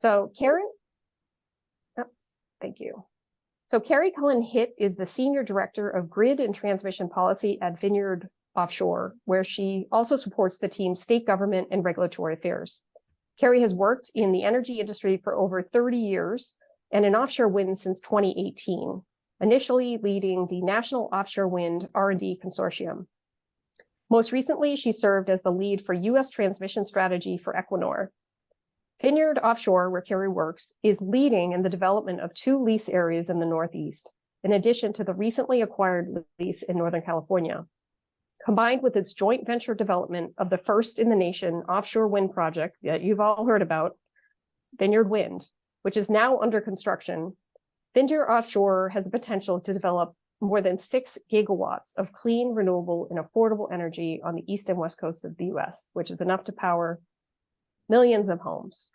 So Karen, oh, thank you. So Carrie Cullen Hitt is the Senior Director of Grid and Transmission Policy at Vineyard Offshore, where she also supports the team's state government and regulatory affairs. Carrie has worked in the energy industry for over 30 years and in offshore wind since 2018, initially leading the National Offshore Wind R&D Consortium. Most recently, she served as the lead for U.S. transmission strategy for Equinor. Vineyard Offshore, where Carrie works, is leading in the development of 2 lease areas in the Northeast, in addition to the recently acquired lease in Northern California. Combined with its joint venture development of the first in the nation offshore wind project that you've all heard about, Vineyard Wind, which is now under construction, Vineyard Offshore has the potential to develop more than 6 gigawatts of clean, renewable, and affordable energy on the east and west coasts of the US, which is enough to power millions of homes.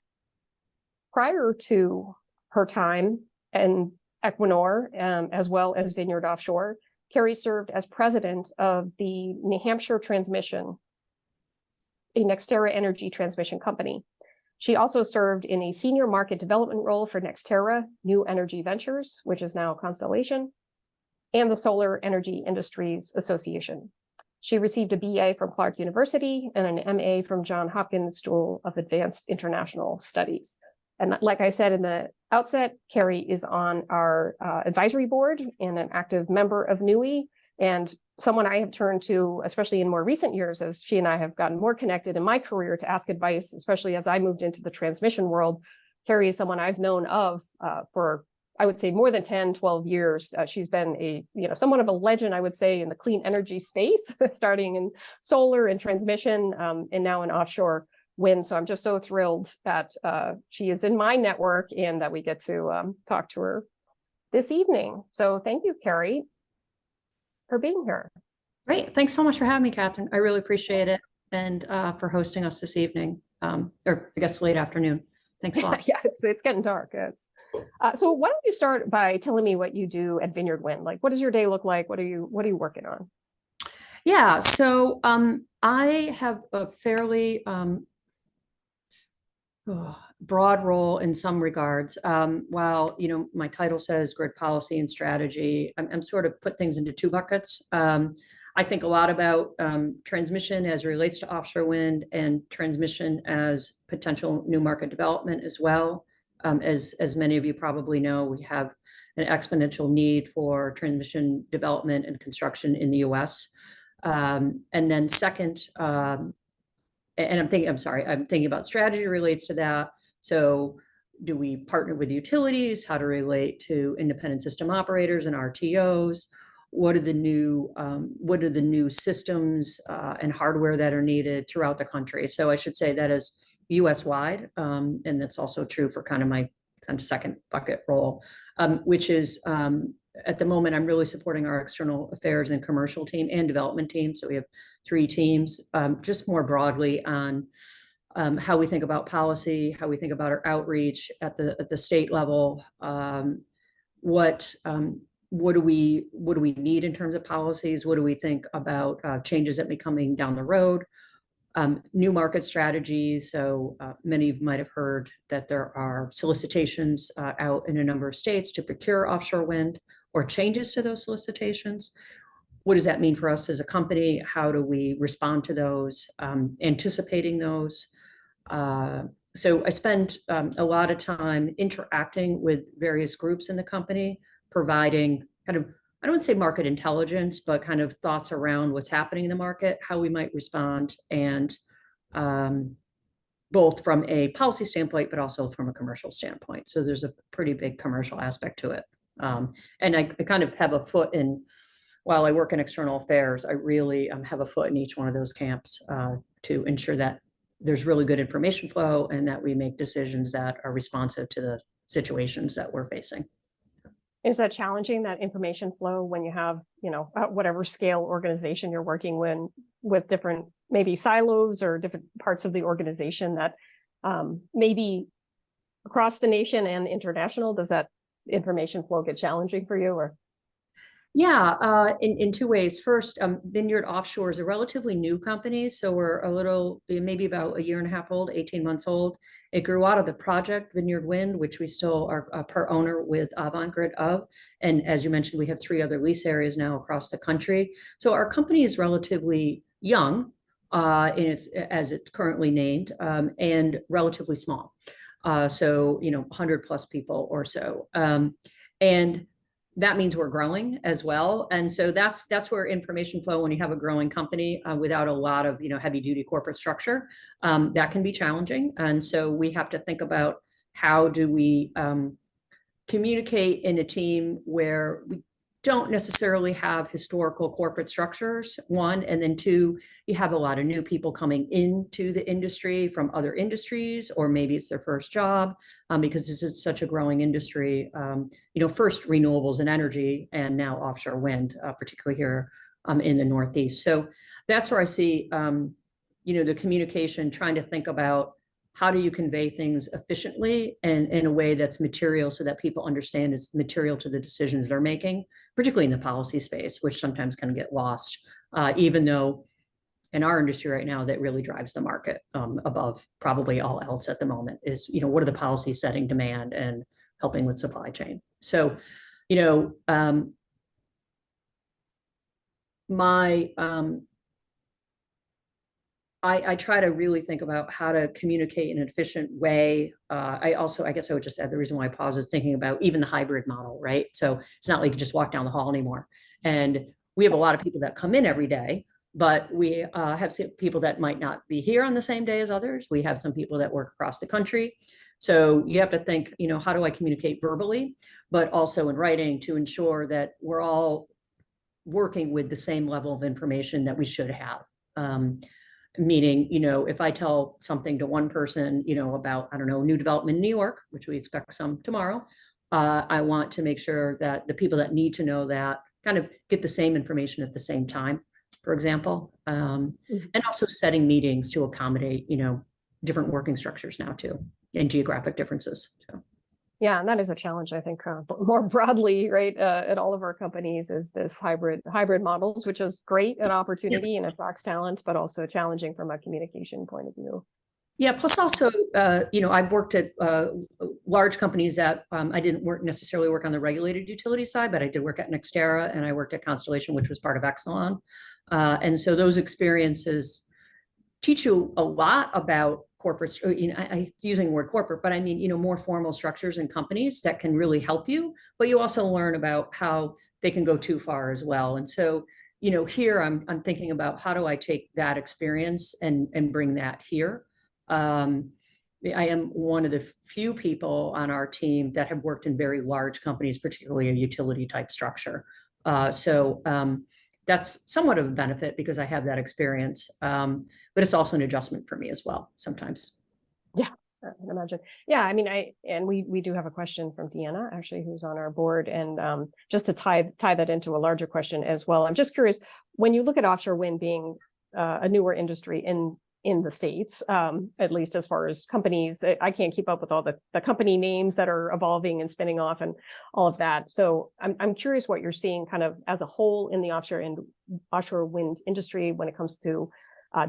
Prior to her time in Equinor, as well as Vineyard Offshore, Carrie served as president of the New Hampshire Transmission, a NextEra energy transmission company. She also served in a senior market development role for NextEra New Energy Ventures, which is now Constellation, and the Solar Energy Industries Association. She received a BA from Clark University and an MA from Johns Hopkins School of Advanced International Studies. And like I said in the outset, Carrie is on our advisory board and an active member of NEWIEE, and someone I have turned to, especially in more recent years, as she and I have gotten more connected in my career, to ask advice, especially as I moved into the transmission world. Carrie is someone I've known of for, I would say, more than 10, 12 years. She's been somewhat of a legend, I would say, in the clean energy space, starting in solar and transmission, and now in offshore wind. So I'm just so thrilled that she is in my network and that we get to talk to her this evening. So thank you, Carrie, for being here. Great. Thanks so much for having me, Catherine. I really appreciate it. And for hosting us this evening, or I guess late afternoon. Thanks a lot. Yeah, it's getting dark. So why don't you start by telling me what you do at Vineyard Wind? Like, what does your day look like? What are you working on? Yeah, so I have a fairly broad role in some regards. While my title says grid policy and strategy, I'm sort of put things into 2 buckets. I think a lot about transmission as it relates to offshore wind, and transmission as potential new market development as well. As many of you probably know, we have an exponential need for transmission development and construction in the US. And then second, and I'm thinking about strategy relates to that. So do we partner with utilities? How to relate to independent system operators and RTOs? What are the new systems and hardware that are needed throughout the country? So I should say that is US wide. And that's also true for kind of my second bucket role, which is at the moment, I'm really supporting our external affairs and commercial team and development team. So we have 3 teams, just more broadly on how we think about policy, how we think about our outreach at the state level. What do we need in terms of policies? What do we think about changes that may be coming down the road? New market strategies. So many of you might have heard that there are solicitations out in a number of states to procure offshore wind, or changes to those solicitations. What does that mean for us as a company? How do we respond to those, anticipating those? So I spend a lot of time interacting with various groups in the company, providing kind of, I don't want to say market intelligence, but kind of thoughts around what's happening in the market, how we might respond, and both from a policy standpoint, but also from a commercial standpoint. So there's a pretty big commercial aspect to it. And I kind of have a foot in, while I work in external affairs, I really have a foot in each one of those camps to ensure that there's really good information flow and that we make decisions that are responsive to the situations that we're facing. Is that challenging, that information flow, when you have, whatever scale organization you're working with different maybe silos or different parts of the organization that maybe across the nation and international? Does that information flow get challenging for you? Or Yeah, in two ways. First, Vineyard Offshore is a relatively new company, so we're a little, maybe about a year and a half old, 18 months old. It grew out of the project Vineyard Wind, which we still are a part owner with Avangrid of. And as you mentioned, we have 3 other lease areas now across the country. So our company is relatively young, as it's currently named, and relatively small. So, 100 plus people or so. And that means we're growing as well. And so that's where information flow, when you have a growing company without a lot of, heavy duty corporate structure, that can be challenging. And so we have to think about how do we communicate in a team where we don't necessarily have historical corporate structures, one, and then two, you have a lot of new people coming into the industry from other industries, or maybe it's their first job, because this is such a growing industry. First renewables and energy, and now offshore wind, particularly here in the Northeast. So that's where I see, the communication, trying to think about how do you convey things efficiently and in a way that's material, so that people understand it's material to the decisions they're making, particularly in the policy space, which sometimes can get lost, even though in our industry right now, that really drives the market above probably all else at the moment is, what are the policies setting demand and helping with supply chain. So, I try to really think about how to communicate in an efficient way. I guess I would just add, the reason why I pause is thinking about even the hybrid model, right? So it's not like you just walk down the hall anymore. And we have a lot of people that come in every day, but we have people that might not be here on the same day as others. We have some people that work across the country. So you have to think, how do I communicate verbally, but also in writing, to ensure that we're all working with the same level of information that we should have. Meaning, if I tell something to one person, about, I don't know, new development in New York, which we expect some tomorrow, I want to make sure that the people that need to know that kind of get the same information at the same time, for example. And also setting meetings to accommodate, different working structures now too, and geographic differences. So. Yeah, and that is a challenge, I think, more broadly, right, at all of our companies, is this hybrid models, which is great, an opportunity and attracts talent, but also challenging from a communication point of view. Yeah, plus also, I've worked at large companies that I didn't necessarily work on the regulated utility side, but I did work at Nextera, and I worked at Constellation, which was part of Exelon. And so those experiences teach you a lot about corporate, I using the word corporate, but I mean, more formal structures and companies that can really help you, but you also learn about how they can go too far as well. And so, here I'm thinking about, how do I take that experience and bring that here? I am one of the few people on our team that have worked in very large companies, particularly a utility type structure. So that's somewhat of a benefit because I have that experience, but it's also an adjustment for me as well sometimes. Yeah, I can imagine. Yeah, I mean, we do have a question from Deanna, actually, who's on our board, and just to tie that into a larger question as well. I'm just curious, when you look at offshore wind being a newer industry in the States, at least as far as companies, I can't keep up with all the company names that are evolving and spinning off and all of that. So I'm curious what you're seeing kind of as a whole in the offshore wind industry when it comes to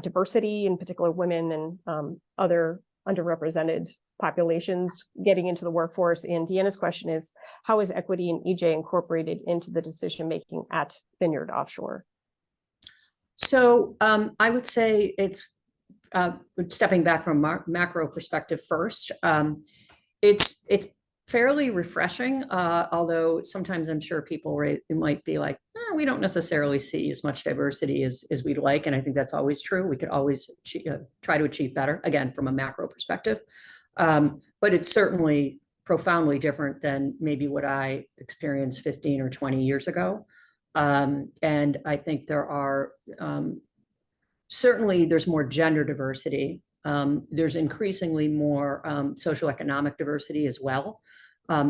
diversity, in particular women and other underrepresented populations getting into the workforce. And Deanna's question is, how is equity and EJ incorporated into the decision-making at Vineyard Offshore? So I would say it's stepping back from macro perspective first. It's fairly refreshing, although sometimes I'm sure people might be like, we don't necessarily see as much diversity as we'd like. And I think that's always true. We could always try to achieve better, again, from a macro perspective. But it's certainly profoundly different than maybe what I experienced 15 or 20 years ago. And I think there are, certainly there's more gender diversity. There's increasingly more socioeconomic diversity as well.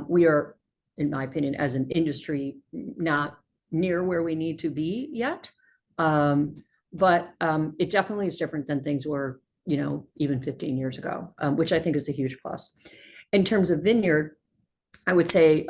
We are, in my opinion, as an industry, not near where we need to be yet. But it definitely is different than things were, even 15 years ago, which I think is a huge plus. In terms of Vineyard, I would say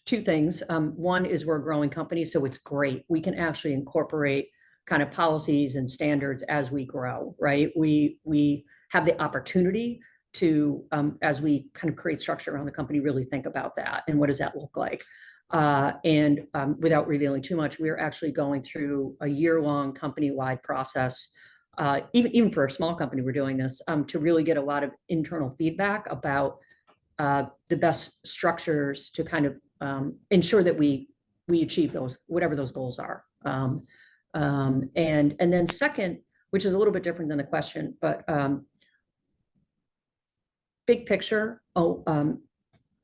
two things. One is we're a growing company, so it's great. We can actually incorporate kind of policies and standards as we grow, right? We have the opportunity to, as we kind of create structure around the company, really think about that and what does that look like. And without revealing too much, we're actually going through a year-long company-wide process. Even for a small company, we're doing this to really get a lot of internal feedback about the best structures to kind of ensure that we achieve those, whatever those goals are. And then second, which is a little bit different than the question, but big picture,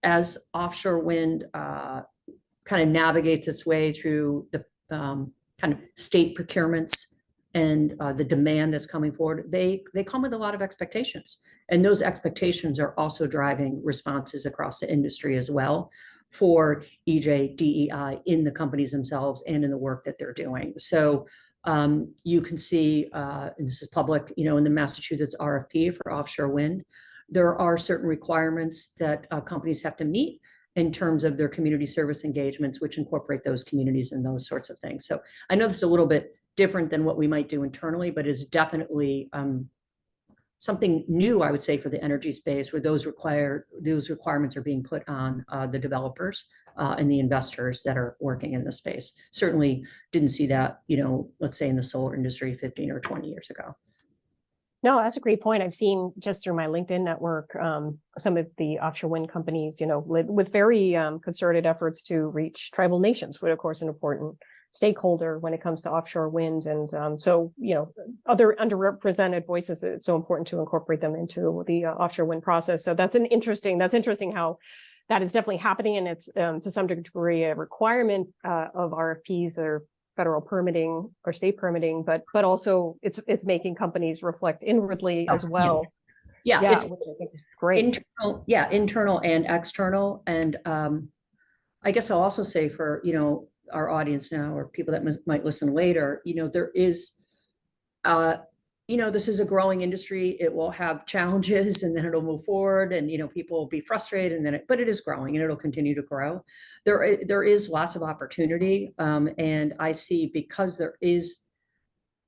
as offshore wind kind of navigates its way through the kind of state procurements and the demand that's coming forward, they come with a lot of expectations. And those expectations are also driving responses across the industry as well for EJ, DEI in the companies themselves and in the work that they're doing. So you can see, and this is public, you know, in the Massachusetts RFP for offshore wind, there are certain requirements that companies have to meet in terms of their community service engagements, which incorporate those communities and those sorts of things. So I know this is a little bit different than what we might do internally, but is definitely something new, I would say, for the energy space, where those requirements are being put on the developers and the investors that are working in the space. Certainly didn't see that, you know, let's say in the solar industry 15 or 20 years ago. No, that's a great point. I've seen just through my LinkedIn network, some of the offshore wind companies, you know, with very concerted efforts to reach tribal nations, which of course an important stakeholder when it comes to offshore wind. And so, you know, other underrepresented voices, it's so important to incorporate them into the offshore wind process. So that's interesting how that is definitely happening. And it's to some degree a requirement of RFPs or federal permitting or state permitting, but also it's making companies reflect inwardly as well. Yeah, which I think is great. Internal and external. And I guess I'll also say for, you know, our audience now or people that might listen later, you know, there is, you know, this is a growing industry. It will have challenges and then it'll move forward and, you know, people will be frustrated and then but it is growing and it'll continue to grow. There is lots of opportunity. And I see, because there is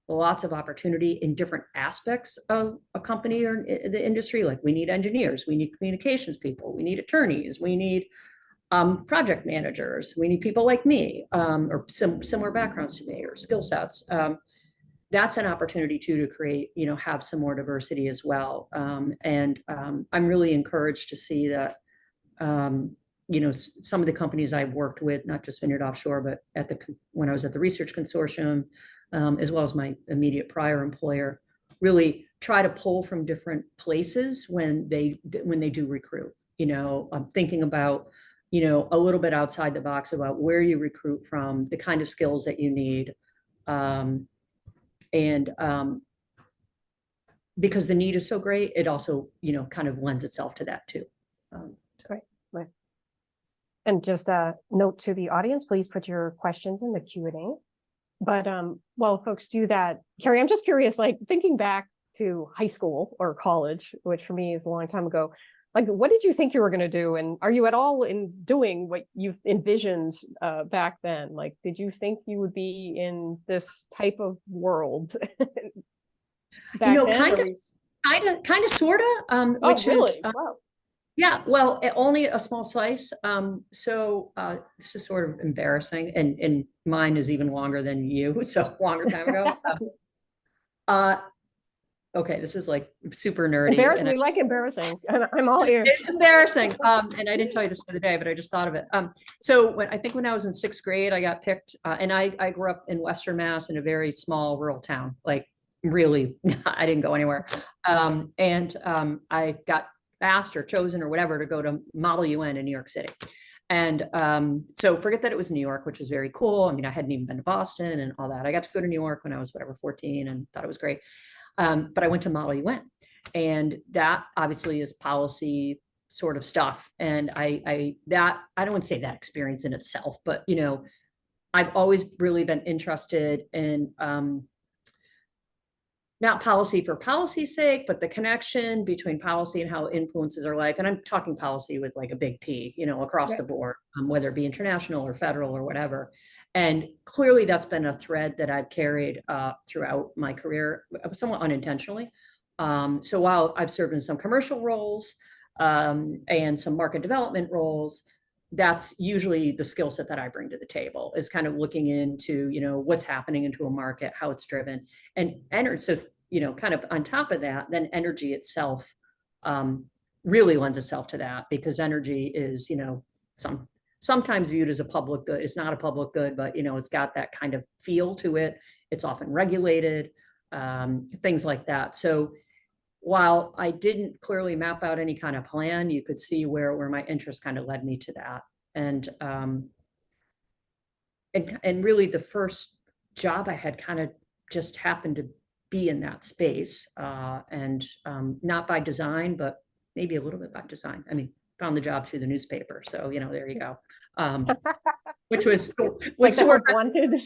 lots of opportunity in different aspects of a company or the industry, like we need engineers, we need communications people, we need attorneys, we need project managers, we need people like me, or similar backgrounds to me or skill sets. That's an opportunity too to create, you know, have some more diversity as well. And I'm really encouraged to see that, you know, some of the companies I've worked with, not just Vineyard Offshore, but when I was at the research consortium, as well as my immediate prior employer, really try to pull from different places when they do recruit. You know, I'm thinking about, you know, a little bit outside the box about where you recruit from, the kind of skills that you need. Because the need is so great, it also, you know, kind of lends itself to that too. Great. Right. And just a note to the audience, please put your questions in the Q&A. But while folks do that, Carrie, I'm just curious, like thinking back to high school or college, which for me is a long time ago, like what did you think you were going to do? And are you at all in doing what you've envisioned back then? Like, did you think you would be in this type of world? You know, kind of, sort of, which really? is, Wow. yeah, well, only a small slice. So this is sort of embarrassing, and mine is even longer than you, so longer time ago. Okay, this is like super nerdy. Embarrassing. We like embarrassing. I'm all ears. It's embarrassing. And I didn't tell you this the other day, but I just thought of it. So when I was in 6th grade, I got picked, and I grew up in Western Mass in a very small rural town. Like really, I didn't go anywhere. I got asked or chosen or whatever to go to Model UN in New York City. And so forget that it was New York, which was very cool. I mean, I hadn't even been to Boston and all that. I got to go to New York when I was 14 and thought it was great. But I went to Model UN, and that obviously is policy sort of stuff. And I don't want to say that experience in itself, but, you know, I've always really been interested in not policy for policy's sake, but the connection between policy and how it influences our life. And I'm talking policy with like a big P, you know, across the board, whether it be international or federal or whatever. And clearly that's been a thread that I've carried throughout my career, somewhat unintentionally. So while I've served in some commercial roles and some market development roles, that's usually the skill set that I bring to the table, is kind of looking into, you know, what's happening into a market, how it's driven, and energy. So, you know, kind of on top of that, then energy itself really lends itself to that, because energy is, you know, sometimes viewed as a public good. It's not a public good, but, you know, it's got that kind of feel to it. It's often regulated, things like that. So while I didn't clearly map out any kind of plan, you could see where my interest kind of led me to that. And really the first job I had kind of just happened to be in that space, and not by design, but maybe a little bit by design. I mean, found the job through the newspaper. So, you know, there you go. Which was Like to work wanted.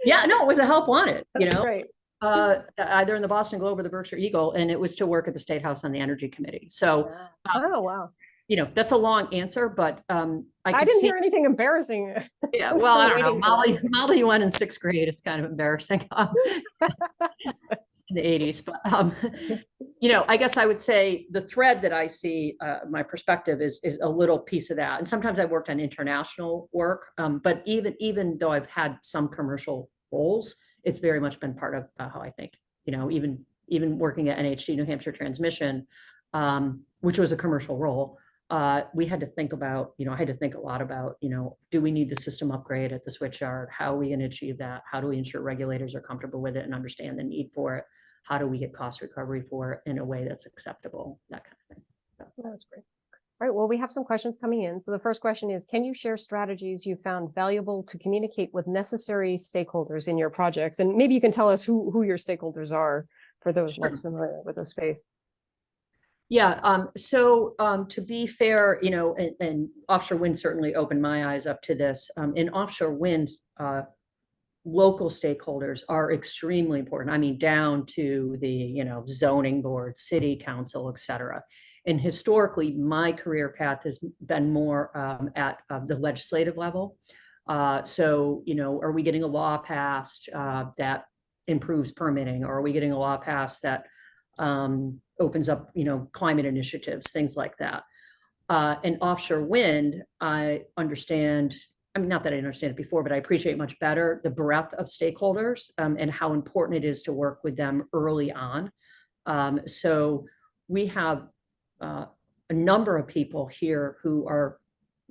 Yeah, no, it was a help wanted, you That's know. great. Either in the Boston Globe or the Berkshire Eagle, and it was to work at the State House on the Energy Committee. So, Oh, wow. you know, that's a long answer, but I didn't hear anything embarrassing. Yeah, I'm well, still I don't know. waiting for Molly went in 6th grade. It's kind of embarrassing in the 80s, but you know, I guess I would say the thread that I see, my perspective is a little piece of that. And sometimes I've worked on international work, but even though I've had some commercial roles, it's very much been part of how I think, you know, even working at NHT, New Hampshire Transmission, which was a commercial role, we had to think about, you know, I had to think a lot about, you know, do we need the system upgrade at the switchyard? How are we going to achieve that? How do we ensure regulators are comfortable with it and understand the need for it? How do we get cost recovery for it in a way that's acceptable? That kind of thing. So. That's great. All right, well, we have some questions coming in. So the first question is, can you share strategies you found valuable to communicate with necessary stakeholders in your projects? And maybe you can tell us who your stakeholders are for those less familiar with the space. Yeah, so to be fair, you know, and offshore wind certainly opened my eyes up to this. In offshore wind, local stakeholders are extremely important. I mean, down to the, you know, zoning board, city council, et cetera. And historically, my career path has been more at the legislative level. So, you know, are we getting a law passed that improves permitting? Or are we getting a law passed that opens up, you know, climate initiatives, things like that? And offshore wind, I understand, I mean, not that I understand it before, but I appreciate much better the breadth of stakeholders and how important it is to work with them early on. So we have a number of people here who are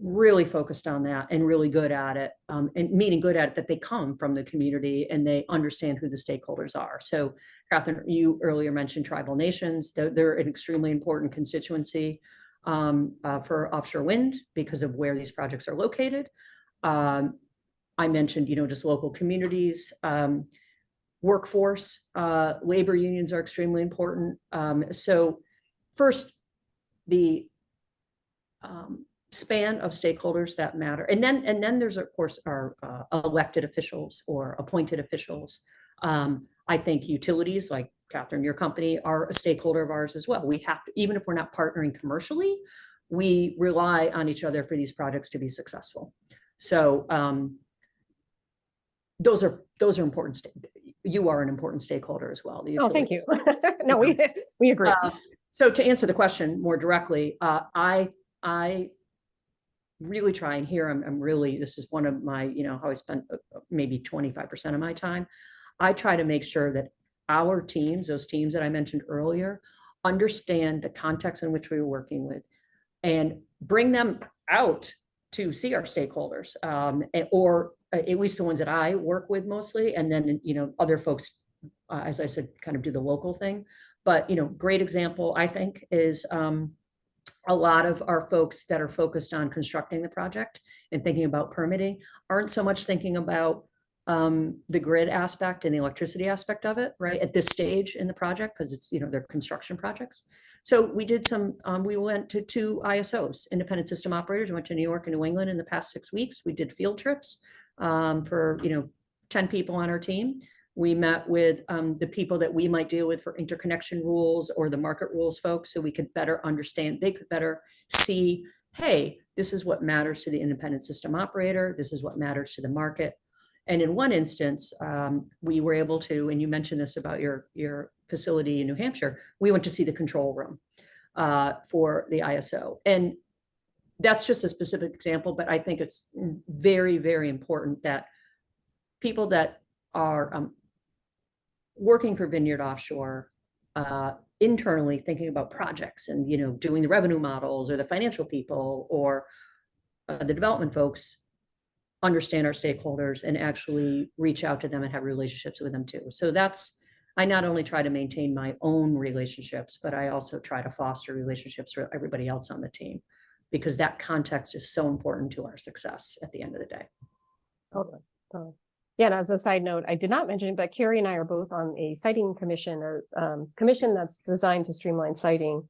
really focused on that and really good at it, and meaning good at it that they come from the community and they understand who the stakeholders are. So Catherine, you earlier mentioned tribal nations. They're an extremely important constituency for offshore wind because of where these projects are located. I mentioned, you know, just local communities, workforce, labor unions are extremely important. So first, the span of stakeholders that matter. And then there's, of course, our elected officials or appointed officials. I think utilities like Catherine, your company, are a stakeholder of ours as well. We have to, even if we're not partnering commercially, we rely on each other for these projects to be successful. So those are important. You are an important stakeholder as well. Oh, thank you. No, we agree. So to answer the question more directly, I really try, and here I'm really, this is one of my, you know, how I spend maybe 25% of my time. I try to make sure that our teams, those teams that I mentioned earlier, understand the context in which we were working with and bring them out to see our stakeholders, or at least the ones that I work with mostly. And then, you know, other folks, as I said, kind of do the local thing. But, you know, great example, I think, is a lot of our folks that are focused on constructing the project and thinking about permitting aren't so much thinking about the grid aspect and the electricity aspect of it, right, at this stage in the project, because it's, you know, they're construction projects. So we did some, we went to 2 ISOs, independent system operators. We went to New York and New England in the past 6 weeks. We did field trips for, you know, 10 people on our team. We met with the people that we might deal with for interconnection rules or the market rules folks, so we could better understand, they could better see, hey, this is what matters to the independent system operator. This is what matters to the market. And in one instance, we were able to, and you mentioned this about your facility in New Hampshire, we went to see the control room for the ISO. And that's just a specific example, but I think it's very, very important that people that are working for Vineyard Offshore internally, thinking about projects and, doing the revenue models, or the financial people, or the development folks, understand our stakeholders and actually reach out to them and have relationships with them too. So I not only try to maintain my own relationships, but I also try to foster relationships for everybody else on the team, because that context is so important to our success at the end of the day. Totally. Yeah, and as a side note, I did not mention, but Carrie and I are both on a siting commission, or commission that's designed to streamline siting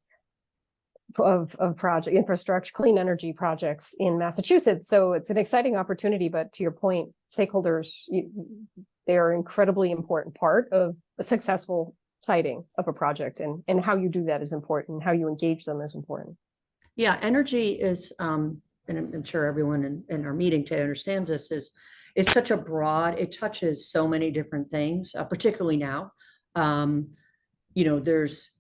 of project infrastructure, clean energy projects in Massachusetts. So it's an exciting opportunity, but to your point, stakeholders, they are an incredibly important part of a successful siting of a project, and how you do that is important. How you engage them is important. Yeah, energy is, and I'm sure everyone in our meeting today understands this, is such a broad, it touches so many different things, particularly now. There's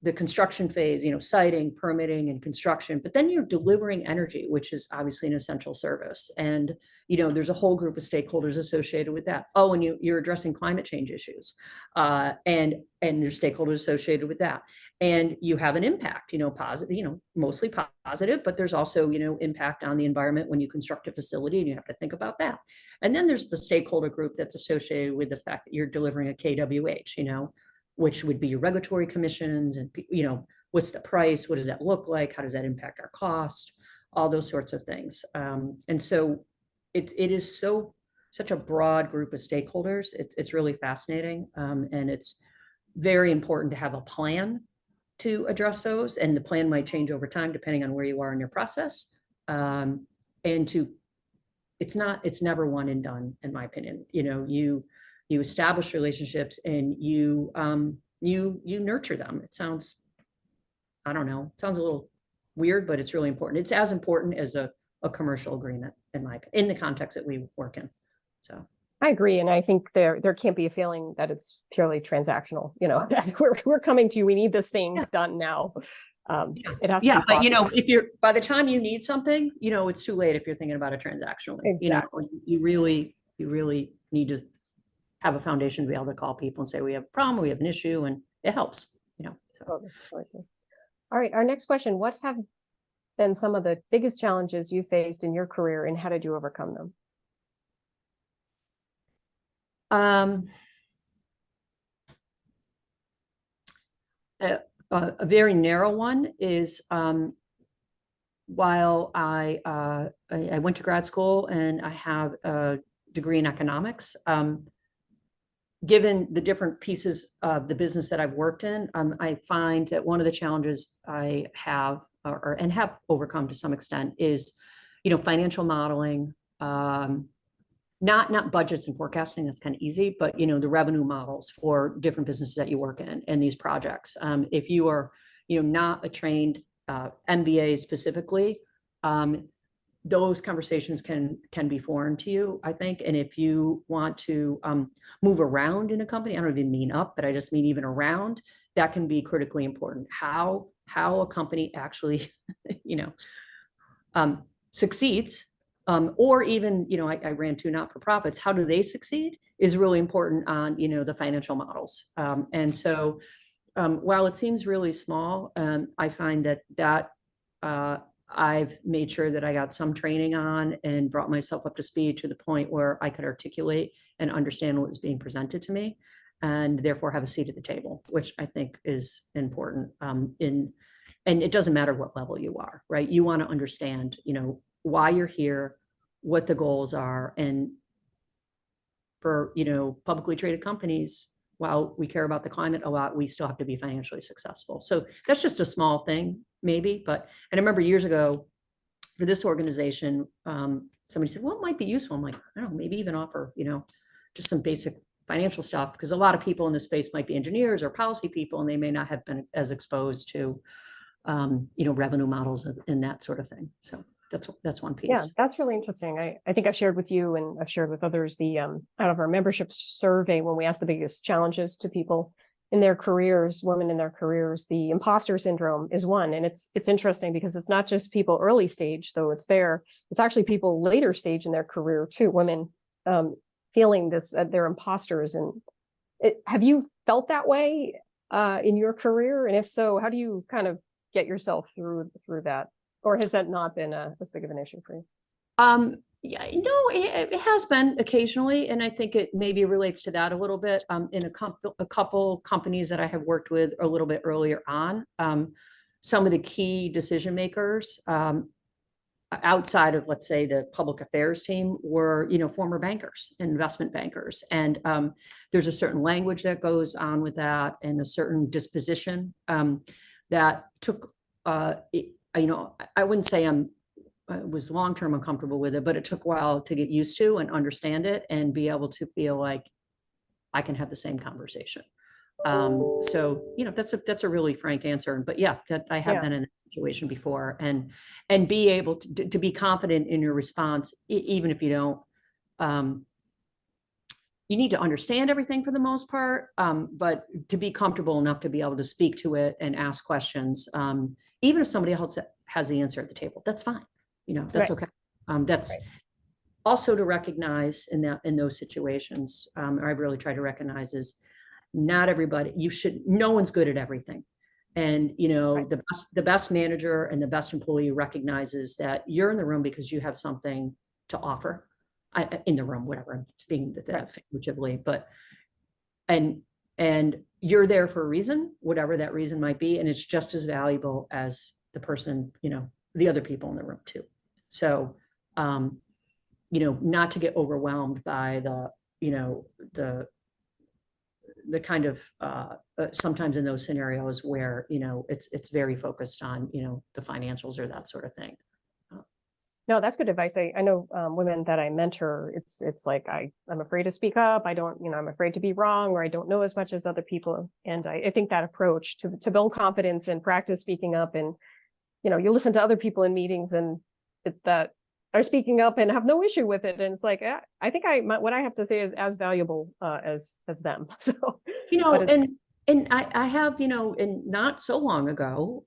the construction phase, siting, permitting, and construction, but then you're delivering energy, which is obviously an essential service. And, there's a whole group of stakeholders associated with that. Oh, and you're addressing climate change issues, and there's stakeholders associated with that. And you have an impact, positive, mostly positive, but there's also, impact on the environment when you construct a facility, and you have to think about that. And then there's the stakeholder group that's associated with the fact that you're delivering a KWH, which would be your regulatory commissions, and, what's the price? What does that look like? How does that impact our cost? All those sorts of things. And so it is such a broad group of stakeholders. It's really fascinating. And it's very important to have a plan to address those. And the plan might change over time, depending on where you are in your process. It's never one and done, in my opinion. You establish relationships, and you nurture them. It sounds, I don't know, it sounds a little weird, but it's really important. It's as important as a commercial agreement, in the context that we work in. So I agree, and I think there can't be a feeling that it's purely transactional. That we're coming to you. We need this thing done now. It has to be but if you're, by the time you need something, it's too late if you're thinking about it transactionally. Exactly. You really need to have a foundation to be able to call people and say, we have a problem, we have an issue, and it helps, so. Totally. All right, our next question: what have been some of the biggest challenges you faced in your career, and how did you overcome them? A very narrow one is, while I went to grad school and I have a degree in economics, given the different pieces of the business that I've worked in, I find that one of the challenges I have, and have overcome to some extent, is, financial modeling, not budgets and forecasting, that's kind of easy, but, the revenue models for different businesses that you work in and these projects. If you are, not a trained MBA specifically, those conversations can be foreign to you, I think. And if you want to move around in a company, I don't even mean up, but I just mean even around, that can be critically important. How a company actually, succeeds, or even, I ran 2 not-for-profits, how do they succeed is really important on, the financial models. And so while it seems really small, I find that I've made sure that I got some training on and brought myself up to speed to the point where I could articulate and understand what was being presented to me, and therefore have a seat at the table, which I think is important. And it doesn't matter what level you are, right? You want to understand, why you're here, what the goals are. And for, publicly traded companies, while we care about the climate a lot, we still have to be financially successful. So that's just a small thing, maybe. And I remember years ago for this organization, somebody said, well, it might be useful. I'm like, I don't know, maybe even offer, just some basic financial stuff, because a lot of people in this space might be engineers or policy people, and they may not have been as exposed to, revenue models and that sort of thing. So that's one piece. Yeah, that's really interesting. I think I've shared with you and I've shared with others the out of our membership survey, when we asked the biggest challenges to people in their careers, women in their careers, the imposter syndrome is one. And it's interesting because it's not just people early stage, though it's there. It's actually people later stage in their career too, women feeling this, they're imposters. And have you felt that way in your career? And if so, how do you kind of get yourself through that? Or has that not been as big of an issue for you? Yeah, no, it has been occasionally, and I think it maybe relates to that a little bit. In a couple companies that I have worked with a little bit earlier on, some of the key decision makers outside of, let's say, the public affairs team were, former bankers, investment bankers, and there's a certain language that goes on with that, and a certain disposition that took. I wouldn't say I was long-term uncomfortable with it, but it took a while to get used to and understand it and be able to feel like I can have the same conversation. So, that's a really frank answer, but yeah, that I have been in that situation before, and be able to be confident in your response, even if you don't, you need to understand everything for the most part, but to be comfortable enough to be able to speak to it and ask questions, even if somebody else has the answer at the table, that's fine. That's okay. That's also to recognize in those situations, I really try to recognize is not everybody, no one's good at everything. And, the best manager and the best employee recognizes that you're in the room because you have something to offer. In the room, whatever, I'm speaking figuratively, but, and you're there for a reason, whatever that reason might be. And it's just as valuable as the person, the other people in the room too. So, not to get overwhelmed by the kind of, sometimes in those scenarios where, it's very focused on, the financials or that sort of thing. No, that's good advice. I know women that I mentor, it's like, I'm afraid to speak up. I'm afraid to be wrong, or I don't know as much as other people. And I think that approach to build confidence and practice speaking up, and, you listen to other people in meetings and that are speaking up and have no issue with it. And it's like, I think what I have to say is as valuable as them. So, and I have, and not so long ago,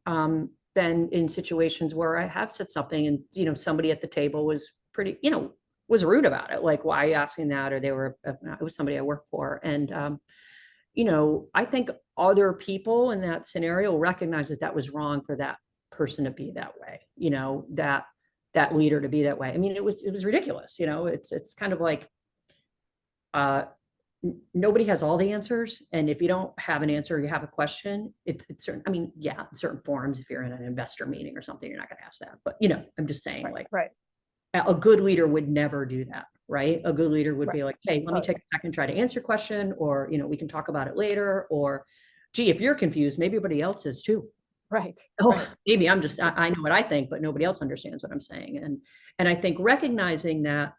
been in situations where I have said something and, somebody at the table was pretty, was rude about it. Like, why are you asking that? Or it was somebody I work for. And, I think other people in that scenario recognize that was wrong for that person to be that way, that leader to be that way. I mean, it was ridiculous. It's kind of like, nobody has all the answers. And if you don't have an answer, you have a question, it's certain, in certain forums, if you're in an investor meeting or something, you're not going to ask that, but I'm just saying, a good leader would never do that. Right. A good leader would be like, hey, let me take a second, try to answer your question, or, we can talk about it later, or gee, if you're confused, maybe everybody else is too. Right. Maybe I'm just, I know what I think, but nobody else understands what I'm saying. And I think recognizing that,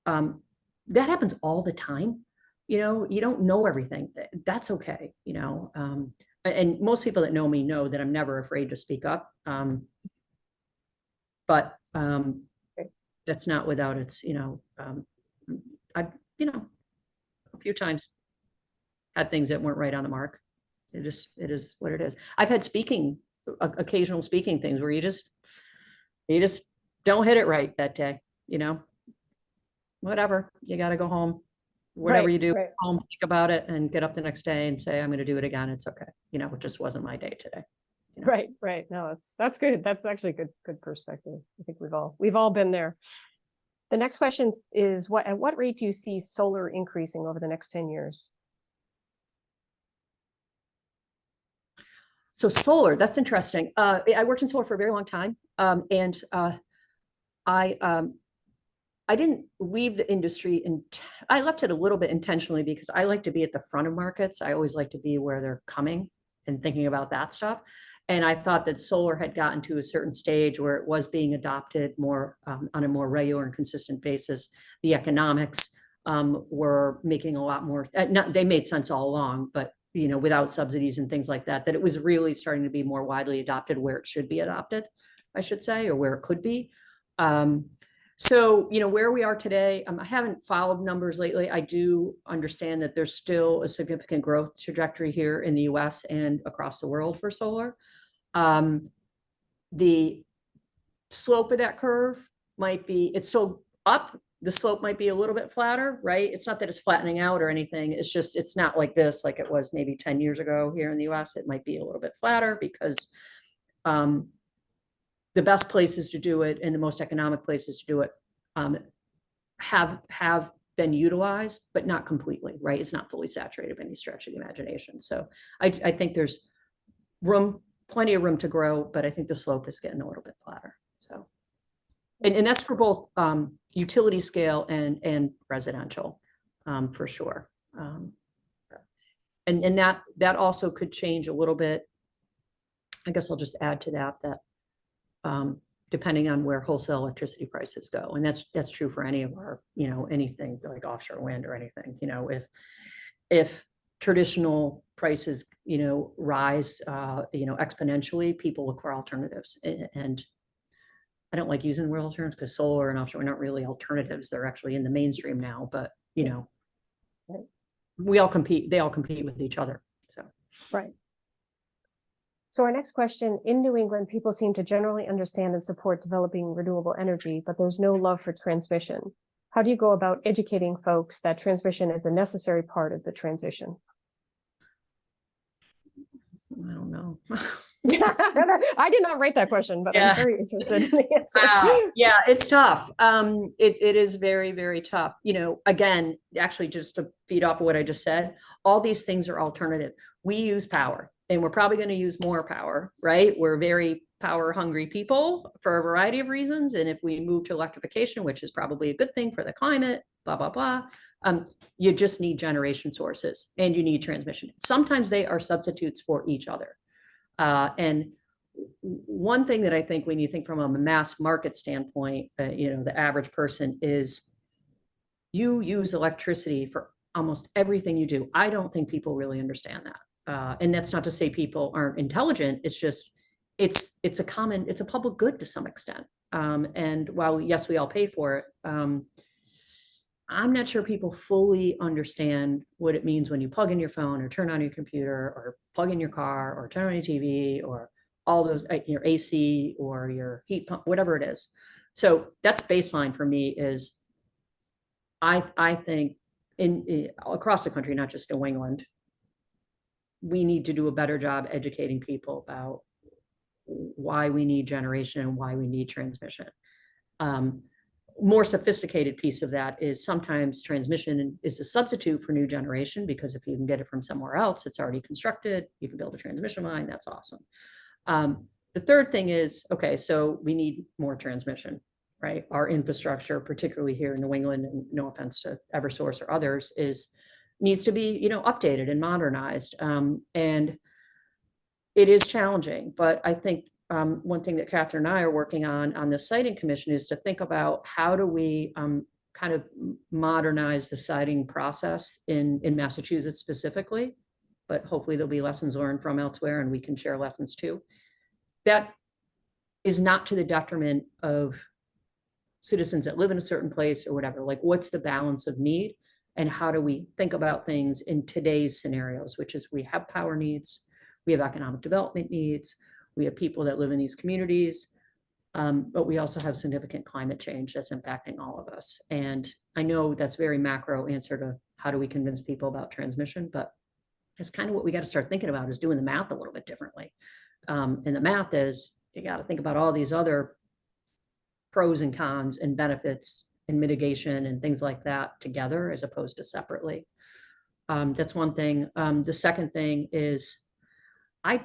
that happens all the time. You don't know everything. That's okay. And most people that know me know that I'm never afraid to speak up. But that's not without its, I've, a few times had things that weren't right on the mark. It is what it is. I've had occasional speaking things where you just don't hit it right that day, whatever, you got to go home, whatever you do, home, think about it and get up the next day and say, I'm going to do it again. It's okay. It just wasn't my day today. Right. No, that's good. That's actually good perspective. I think we've all been there. The next question is at what rate do you see solar increasing over the next 10 years? So solar, that's interesting. I worked in solar for a very long time. And I didn't leave the industry, and I left it a little bit intentionally because I like to be at the front of markets. I always like to be where they're coming and thinking about that stuff. And I thought that solar had gotten to a certain stage where it was being adopted more on a more regular and consistent basis. The economics were making a lot more, they made sense all along, but without subsidies and things like that, that it was really starting to be more widely adopted where it should be adopted, I should say, or where it could be. So, where we are today, I haven't followed numbers lately. I do understand that there's still a significant growth trajectory here in the US and across the world for solar. The slope of that curve might be, it's still up. The slope might be a little bit flatter, right? It's not that it's flattening out or anything. It's just, it's not like this, like it was maybe 10 years ago here in the US. It might be a little bit flatter because the best places to do it and the most economic places to do it have been utilized, but not completely, right? It's not fully saturated by any stretch of the imagination. So I think there's plenty of room to grow, but I think the slope is getting a little bit flatter. So, and that's for both utility scale and residential, for sure. And that also could change a little bit. I guess I'll just add to that depending on where wholesale electricity prices go, and that's true for any of our, anything like offshore wind or anything. If traditional prices, rise, exponentially, people look for alternatives. And I don't like using the word alternatives because solar and offshore are not really alternatives. They're actually in the mainstream now, but we all compete. They all compete with each other. So. Right. So our next question, in New England, people seem to generally understand and support developing renewable energy, but there's no love for transmission. How do you go about educating folks that transmission is a necessary part of the transition? I don't know. I did not write that question, but I'm very interested in the answer. Yeah, it's tough. It is very, very tough. Again, actually, just to feed off of what I just said, all these things are alternative. We use power, and we're probably going to use more power, right? We're very power hungry people for a variety of reasons. And if we move to electrification, which is probably a good thing for the climate, blah, blah, blah, you just need generation sources and you need transmission. Sometimes they are substitutes for each other. And one thing that I think when you think from a mass market standpoint, the average person is you use electricity for almost everything you do. I don't think people really understand that. And that's not to say people aren't intelligent. It's just, it's a public good to some extent. And while, yes, we all pay for it, I'm not sure people fully understand what it means when you plug in your phone or turn on your computer or plug in your car or turn on your TV or all those, your AC or your heat pump, whatever it is. So that's baseline for me is I think across the country, not just New England, we need to do a better job educating people about why we need generation and why we need transmission. More sophisticated piece of that is sometimes transmission is a substitute for new generation, because if you can get it from somewhere else, it's already constructed, you can build a transmission line, that's awesome. The third thing is, okay, so we need more transmission, right? Our infrastructure, particularly here in New England, and no offense to Eversource or others, needs to be, updated and modernized. And it is challenging, but I think one thing that Catherine and I are working on this siting commission is to think about how do we kind of modernize the siting process in Massachusetts specifically, but hopefully there'll be lessons learned from elsewhere and we can share lessons too. That is not to the detriment of citizens that live in a certain place or whatever. Like, what's the balance of need and how do we think about things in today's scenarios, which is we have power needs, we have economic development needs, we have people that live in these communities, but we also have significant climate change that's impacting all of us. And I know that's very macro answer to how do we convince people about transmission, but it's kind of what we got to start thinking about is doing the math a little bit differently. And the math is you got to think about all these other pros and cons and benefits and mitigation and things like that together as opposed to separately. That's one thing. The second thing is I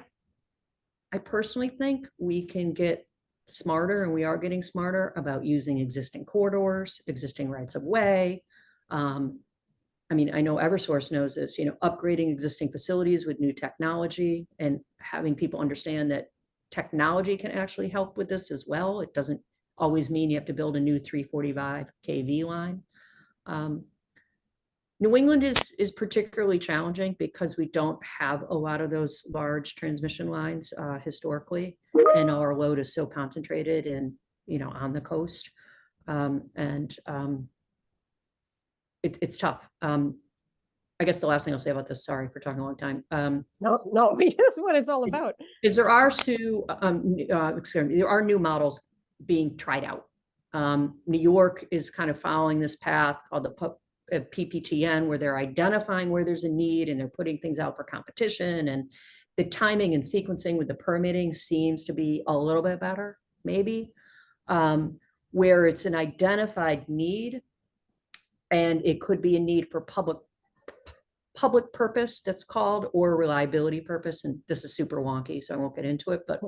personally think we can get smarter, and we are getting smarter about using existing corridors, existing rights of way. I mean, I know Eversource knows this, upgrading existing facilities with new technology and having people understand that technology can actually help with this as well. It doesn't always mean you have to build a new 345 kV line. New England is particularly challenging because we don't have a lot of those large transmission lines historically, and our load is so concentrated in, on the coast. It's tough. I guess the last thing I'll say about this, sorry for talking a long time, No, that's what it's all about. is there are there are new models being tried out. New York is kind of following this path called the PPTN, where they're identifying where there's a need and they're putting things out for competition, and the timing and sequencing with the permitting seems to be a little bit better, maybe, where it's an identified need, and it could be a need for public purpose, that's called, or reliability purpose. And this is super wonky, so I won't get into it, but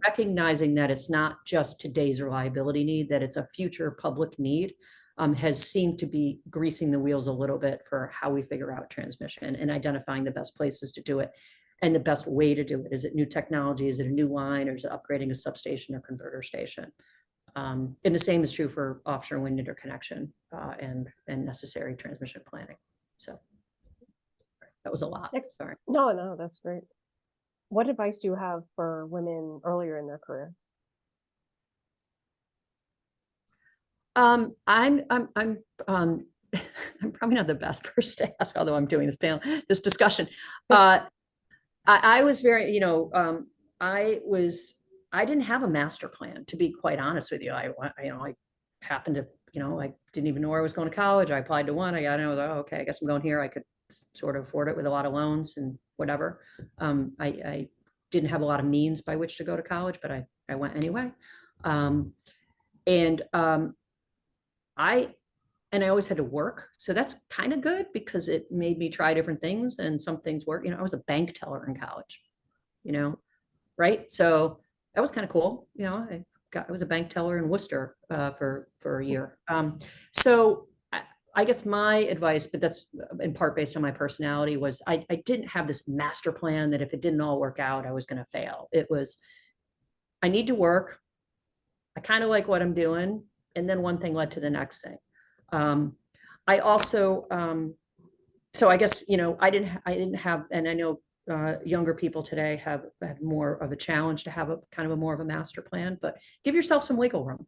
recognizing that it's not just today's reliability need, that it's a future public need, has seemed to be greasing the wheels a little bit for how we figure out transmission and identifying the best places to do it and the best way to do it. Is it new technology? Is it a new line, or is it upgrading a substation or converter station? And the same is true for offshore wind interconnection and necessary transmission planning. So that was a lot. Sorry. No, that's great. What advice do you have for women earlier in their career? I'm I'm probably not the best person to ask, although I'm doing this discussion. I was very, I didn't have a master plan, to be quite honest with you. I happened to, I didn't even know where I was going to college. I applied to one. I got in, I was like, oh, okay, I guess I'm going here. I could sort of afford it with a lot of loans and whatever. I didn't have a lot of means by which to go to college, but I went anyway. I always had to work. So that's kind of good because it made me try different things, and some things work. I was a bank teller in college, right? So that was kind of cool. I was a bank teller in Worcester for a year. So I guess my advice, but that's in part based on my personality, was I didn't have this master plan that if it didn't all work out, I was going to fail. It was, I need to work. I kind of like what I'm doing. And then one thing led to the next thing. I also, so I guess, I didn't have, and I know younger people today have more of a challenge to have a kind of a more of a master plan, but give yourself some wiggle room.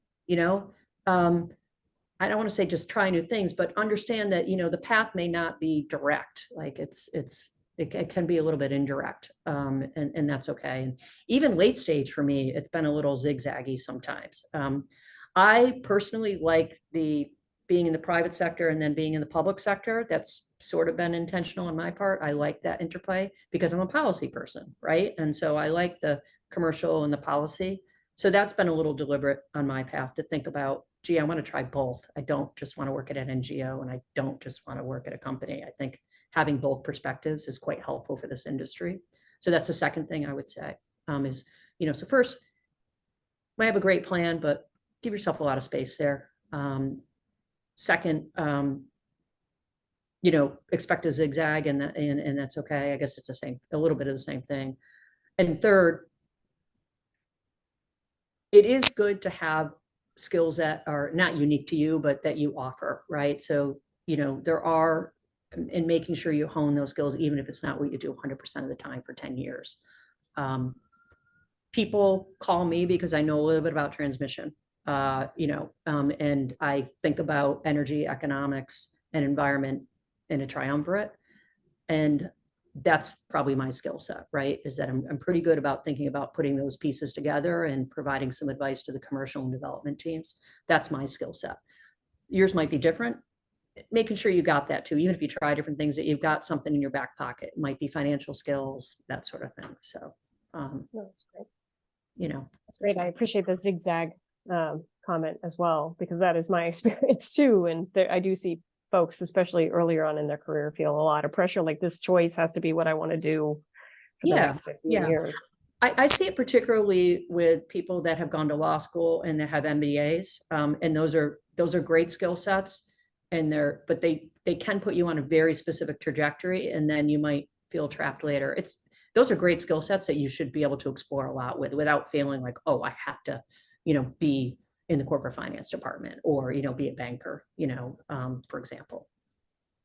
I don't want to say just try new things, but understand that, the path may not be direct. Like it can be a little bit indirect, and that's okay. And even late stage for me, it's been a little zigzaggy sometimes. I personally like being in the private sector and then being in the public sector. That's sort of been intentional on my part. I like that interplay because I'm a policy person, right? And so I like the commercial and the policy. So that's been a little deliberate on my path to think about, gee, I want to try both. I don't just want to work at an NGO, and I don't just want to work at a company. I think having both perspectives is quite helpful for this industry. So that's the second thing I would say, is, so first, might have a great plan, but give yourself a lot of space there. Second, expect a zigzag, and that's okay. I guess it's a little bit of the same thing. And third, it is good to have skills that are not unique to you, but that you offer, right? So, there are, in making sure you hone those skills, even if it's not what you do 100% of the time for 10 years. People call me because I know a little bit about transmission, and I think about energy, economics, and environment in a triumvirate. And that's probably my skill set, right? Is that I'm pretty good about thinking about putting those pieces together and providing some advice to the commercial and development teams. That's my skill set. Yours might be different. Making sure you got that too, even if you try different things, that you've got something in your back pocket. It might be financial skills, that sort of thing. So, No, that's great. That's great. I appreciate the zigzag comment as well, because that is my experience too. And I do see folks, especially earlier on in their career, feel a lot of pressure. Like, this choice has to be what I want to do for the next 15 years. I see it particularly with people that have gone to law school and that have MBAs, and those are great skill sets, but they can put you on a very specific trajectory, and then you might feel trapped later. Those are great skill sets that you should be able to explore a lot with, without feeling like, oh, I have to, be in the corporate finance department, or, be a banker, for example.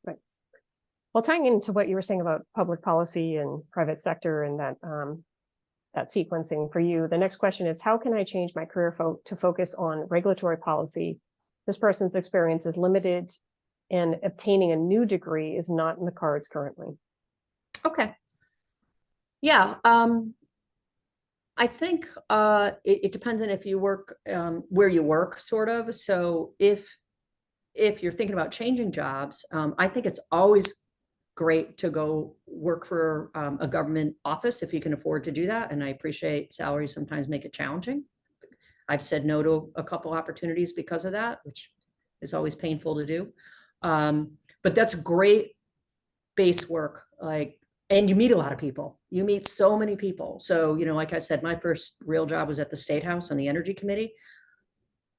Right. Well, tying into what you were saying about public policy and private sector and that sequencing for you, the next question is, how can I change my career to focus on regulatory policy? This person's experience is limited and obtaining a new degree is not in the cards currently. Okay. Yeah. I think it depends on if you work, where you work, sort of. So if you're thinking about changing jobs, I think it's always great to go work for a government office if you can afford to do that. And I appreciate salaries sometimes make it challenging. I've said no to a couple opportunities because of that, which is always painful to do. But that's great base work, like, and you meet a lot of people. You meet so many people. So, you know, like I said, my first real job was at the State House on the Energy Committee.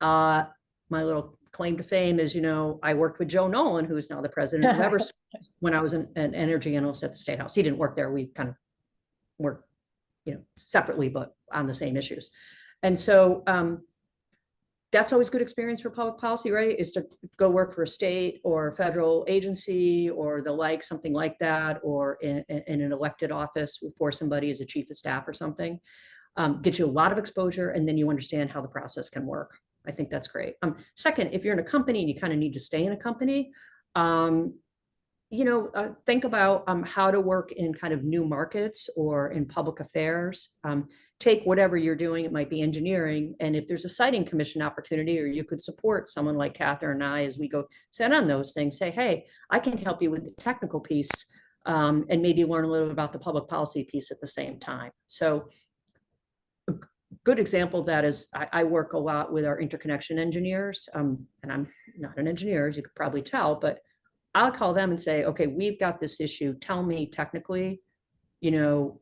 My little claim to fame is, you know, I worked with Joe Nolan, who is now the president of Eversource, when I was an energy analyst at the State House. He didn't work there. We kind of worked, you know, separately, but on the same issues. And so that's always good experience for public policy, right? Is to go work for a state or a federal agency or the like, something like that, or in an elected office for somebody as a chief of staff or something. Get you a lot of exposure, and then you understand how the process can work. I think that's great. Second, if you're in a company and you kind of need to stay in a company, you know, think about how to work in kind of new markets or in public affairs. Take whatever you're doing, it might be engineering, and if there's a siting commission opportunity, or you could support someone like Catherine and I as we go set on those things, say, hey, I can help you with the technical piece, and maybe learn a little bit about the public policy piece at the same time. So a good example of that is I work a lot with our interconnection engineers, and I'm not an engineer, as you could probably tell, but I'll call them and say, okay, we've got this issue. Tell me technically, you know,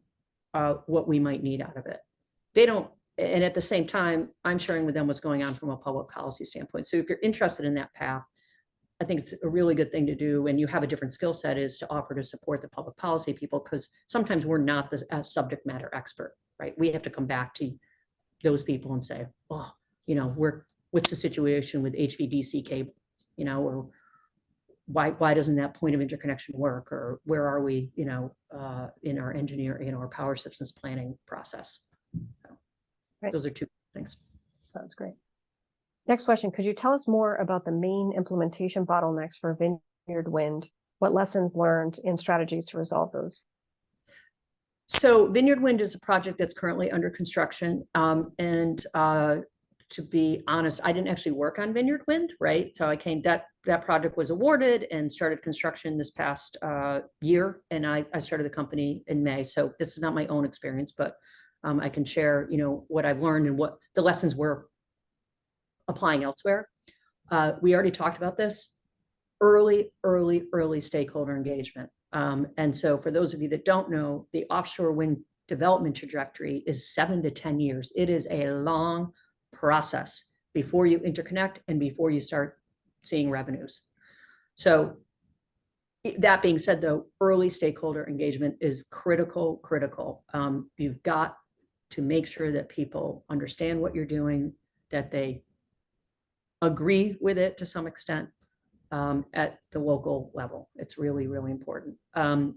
what we might need out of it. They don't, and at the same time, I'm sharing with them what's going on from a public policy standpoint. So if you're interested in that path, I think it's a really good thing to do. And you have a different skill set, is to offer to support the public policy people, because sometimes we're not the subject matter expert, right? We have to come back to those people and say, oh, you know, what's the situation with HVDC cable, you know, or why doesn't that point of interconnection work, or where are we, you know, in our our power systems planning process. So, right. Those are two things. Sounds great. Next question, could you tell us more about the main implementation bottlenecks for Vineyard Wind? What lessons learned and strategies to resolve those? So Vineyard Wind is a project that's currently under construction, and to be honest, I didn't actually work on Vineyard Wind, right? So I came, that project was awarded and started construction this past year, and I started the company in May. So this is not my own experience, but I can share, you know, what I've learned and what the lessons we're applying elsewhere. We already talked about this, early stakeholder engagement. And so for those of you that don't know, the offshore wind development trajectory is 7 to 10 years. It is a long process before you interconnect and before you start seeing revenues. So that being said, though, early stakeholder engagement is critical. You've got to make sure that people understand what you're doing, that they agree with it to some extent, at the local level. It's really important. And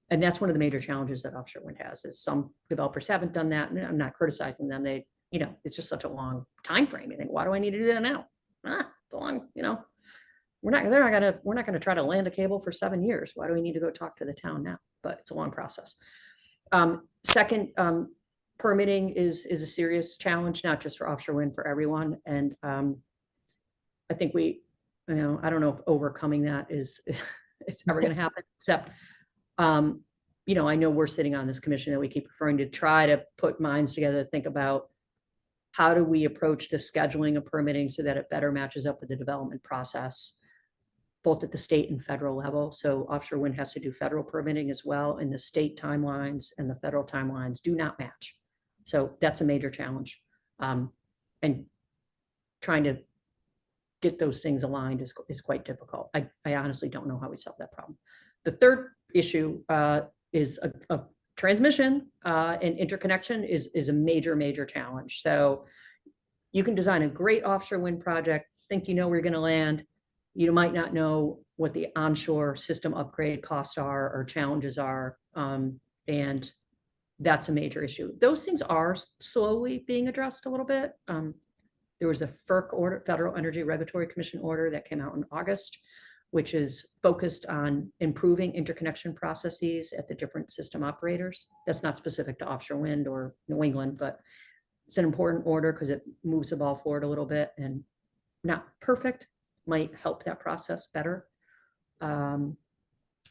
that's one of the major challenges that offshore wind has, is some developers haven't done that. And I'm not criticizing them. They, you know, it's just such a long time frame. You think, why do I need to do that now? It's a long, you know, we're not gonna try to land a cable for 7 years. Why do we need to go talk to the town now? But it's a long process. Second, permitting is a serious challenge, not just for offshore wind, for everyone. And I think we, you know, I don't know if overcoming that is it's ever going to happen, except, you know, I know we're sitting on this commission that we keep referring to, try to put minds together to think about how do we approach the scheduling of permitting so that it better matches up with the development process, both at the state and federal level. So offshore wind has to do federal permitting as well, and the state timelines and the federal timelines do not match. So that's a major challenge. And trying to get those things aligned is quite difficult. I honestly don't know how we solve that problem. The third issue is a transmission and interconnection is a major challenge. So you can design a great offshore wind project, think you know where you're going to land, you might not know what the onshore system upgrade costs are or challenges are. And that's a major issue. Those things are slowly being addressed a little bit. There was a FERC order, Federal Energy Regulatory Commission order, that came out in August, which is focused on improving interconnection processes at the different system operators. That's not specific to offshore wind or New England, but it's an important order because it moves the ball forward a little bit, and not perfect, might help that process better.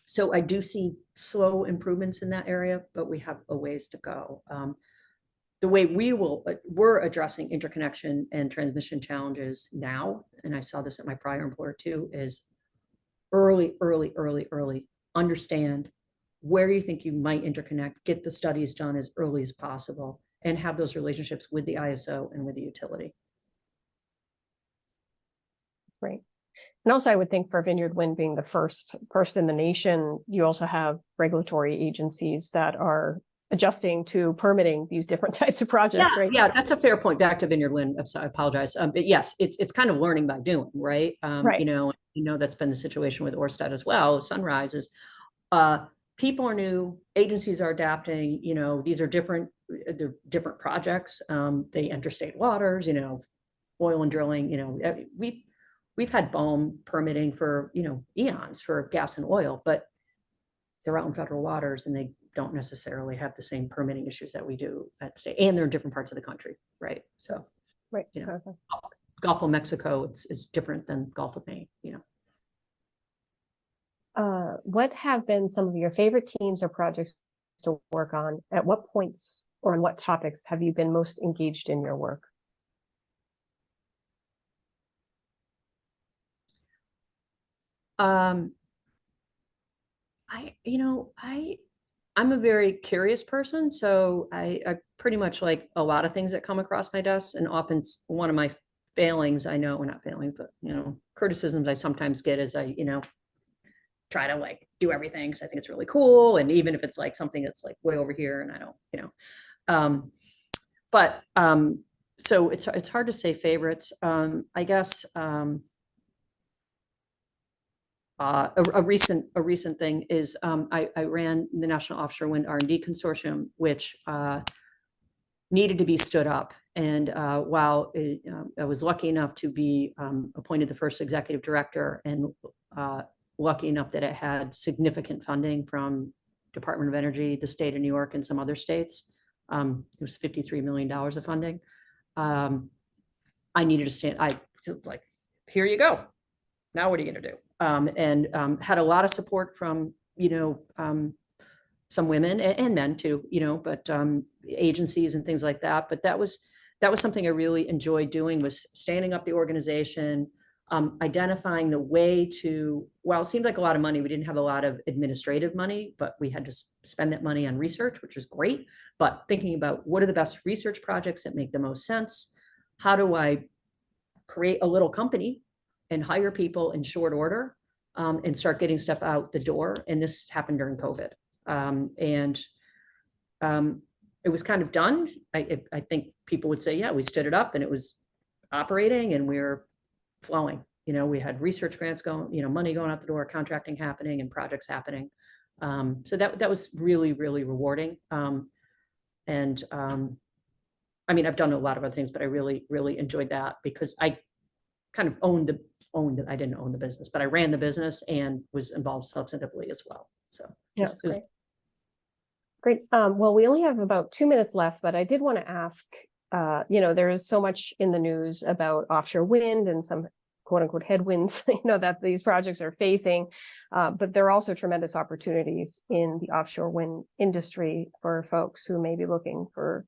So I do see slow improvements in that area, but we have a ways to go. The way we're addressing interconnection and transmission challenges now, and I saw this at my prior employer too, is early, understand where you think you might interconnect, get the studies done as early as possible, and have those relationships with the ISO and with the utility. Right. And also, I would think for Vineyard Wind being the first in the nation, you also have regulatory agencies that are adjusting to permitting these different types of projects, right? Yeah, that's a fair point. Back to Vineyard Wind. I'm sorry, I apologize. But yes, it's kind of learning by doing, right? Right. You know, that's been the situation with Ørsted as well. Sunrise is, people are new, agencies are adapting, you know, these are they're different projects. They enter state waters, you know, oil and drilling, you know, we've had BOEM permitting for, you know, eons for gas and oil, but they're out in federal waters and they don't necessarily have the same permitting issues that we do at state, and they're in different parts of the country, right? So, right, you know, okay. Gulf of Mexico, it's different than Gulf of Maine, you know. What have been some of your favorite teams or projects to work on? At what points or on what topics have you been most engaged in your work? I'm a very curious person, so I pretty much like a lot of things that come across my desk, and often one of my failings, I know, we're not failing, but, you know, criticisms I sometimes get is I, you know, try to like do everything because I think it's really cool, and even if it's like something that's like way over here and I don't, you know, so it's hard to say favorites. I guess a recent thing is I ran the National Offshore Wind R&D Consortium, which needed to be stood up. And while I was lucky enough to be appointed the first executive director, and lucky enough that it had significant funding from Department of Energy, the state of New York, and some other states, it was $53 million of funding. I needed to stand. I was like, here you go. Now what are you going to do? And had a lot of support from, you know, some women and men too, you know, but agencies and things like that. But that was something I really enjoyed doing, was standing up the organization, identifying the way to, well, it seemed like a lot of money. We didn't have a lot of administrative money, but we had to spend that money on research, which is great. But thinking about what are the best research projects that make the most sense? How do I create a little company and hire people in short order, and start getting stuff out the door? And this happened during COVID. It was kind of done. I think people would say, yeah, we stood it up and it was operating and we were flowing. You know, we had research grants going, you know, money going out the door, contracting happening, and projects happening. So that was really, really rewarding. I mean, I've done a lot of other things, but I really, really enjoyed that because I kind of I didn't own the business, but I ran the business and was involved substantively as well. So yeah, great. Great. Well, we only have about 2 minutes left, but I did want to ask, you know, there is so much in the news about offshore wind and some quote unquote headwinds, you know, that these projects are facing, but there are also tremendous opportunities in the offshore wind industry for folks who may be looking for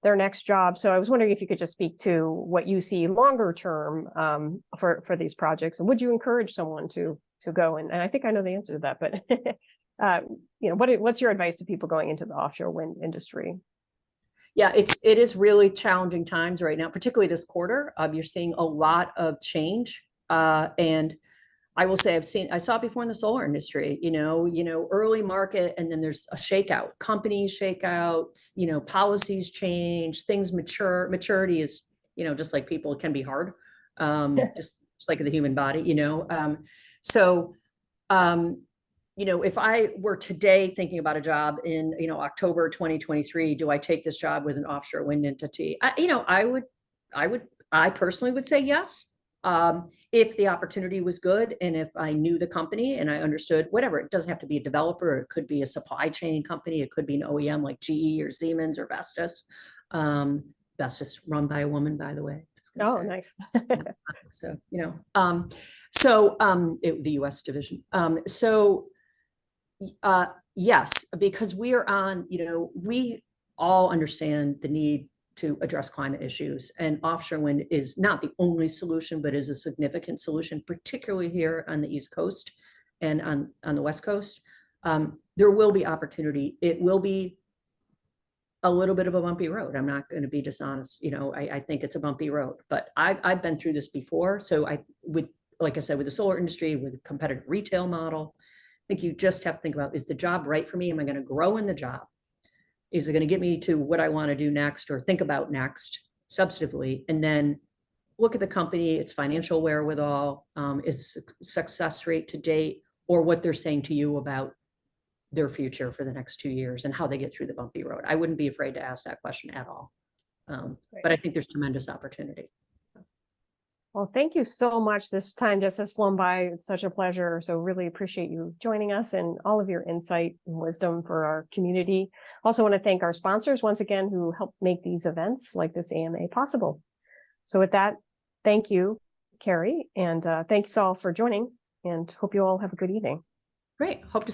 their next job. So I was wondering if you could just speak to what you see longer term for these projects, and would you encourage someone to go? And I think I know the answer to that, but you know, what's your advice to people going into the offshore wind industry? Yeah, it is really challenging times right now, particularly this quarter. You're seeing a lot of change, and I will say I saw it before in the solar industry, you know, early market, and then there's a shakeout, companies shake out, you know, policies change, things mature. Maturity is, you know, just like people, it can be hard. just like the human body, so, if I were today thinking about a job in, October 2023, do I take this job with an offshore wind entity? I personally would say yes. If the opportunity was good and if I knew the company and I understood whatever, it doesn't have to be a developer, it could be a supply chain company, it could be an OEM like GE or Siemens or Vestas. Vestas run by a woman, by the way. Oh, nice. So, the US division. Yes, because we are on, we all understand the need to address climate issues, and offshore wind is not the only solution, but is a significant solution, particularly here on the East Coast and on the West Coast. There will be opportunity. It will be a little bit of a bumpy road. I'm not going to be dishonest. I think it's a bumpy road, but I've been through this before. So like I said, with the solar industry, with a competitive retail model, I think you just have to think about, is the job right for me? Am I going to grow in the job? Is it going to get me to what I want to do next or think about next substantively? And then look at the company, its financial wherewithal, its success rate to date, or what they're saying to you about their future for the next 2 years and how they get through the bumpy road. I wouldn't be afraid to ask that question at all. But I think there's tremendous opportunity. Well, thank you so much. This time just has flown by. It's such a pleasure. So really appreciate you joining us and all of your insight and wisdom for our community. Also want to thank our sponsors once again who help make these events like this AMA possible. So with that, thank you, Carrie, and thanks all for joining, and hope you all have a good evening. Great. Hope to see